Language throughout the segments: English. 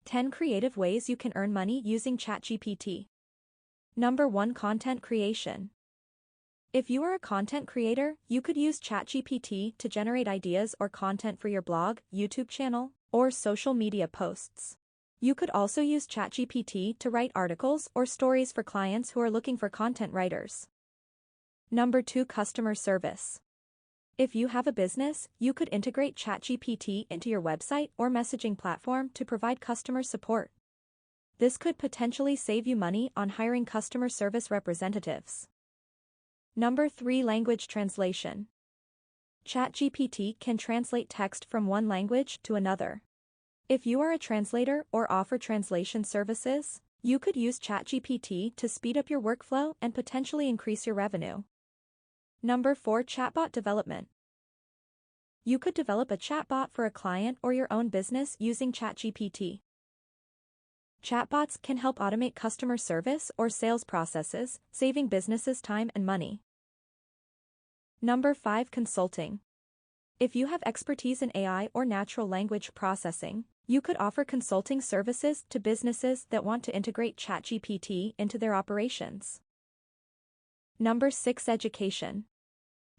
10 creative ways you can earn money using ChatGPT. Number 1. Content creation. If you are a content creator, you could use ChatGPT to generate ideas or content for your blog, YouTube channel, or social media posts. You could also use ChatGPT to write articles or stories for clients who are looking for content writers. Number 2. Customer service. If you have a business, you could integrate ChatGPT into your website or messaging platform to provide customer support. This could potentially save you money on hiring customer service representatives. Number 3. Language translation. ChatGPT can translate text from one language to another. If you are a translator or offer translation services, you could use ChatGPT to speed up your workflow and potentially increase your revenue. Number 4. Chatbot development. You could develop a chatbot for a client or your own business using ChatGPT. Chatbots can help automate customer service or sales processes, saving businesses time and money. Number 5. Consulting. If you have expertise in AI or natural language processing, you could offer consulting services to businesses that want to integrate ChatGPT into their operations. Number 6. Education.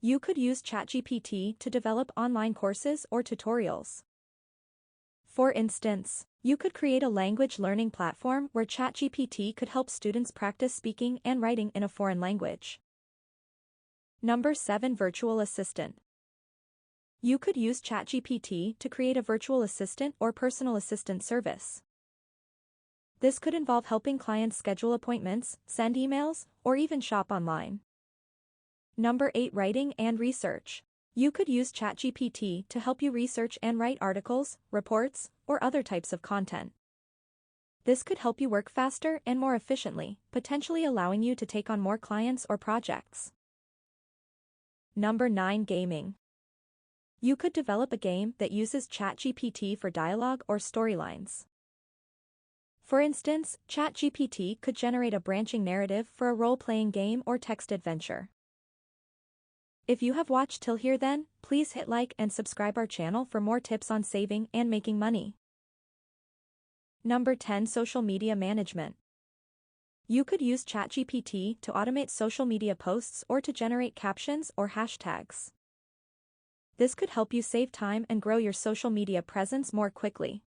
You could use ChatGPT to develop online courses or tutorials. For instance, you could create a language learning platform where ChatGPT could help students practice speaking and writing in a foreign language. Number 7. Virtual assistant. You could use ChatGPT to create a virtual assistant or personal assistant service. This could involve helping clients schedule appointments, send emails, or even shop online. Number 8. Writing and research. You could use ChatGPT to help you research and write articles, reports, or other types of content. This could help you work faster and more efficiently, potentially allowing you to take on more clients or projects. Number 9. Gaming. You could develop a game that uses ChatGPT for dialogue or storylines. For instance, ChatGPT could generate a branching narrative for a role-playing game or text adventure. If you have watched till here then, please hit like and subscribe our channel for more tips on saving and making money. Number 10. Social media management. You could use ChatGPT to automate social media posts or to generate captions or hashtags. This could help you save time and grow your social media presence more quickly.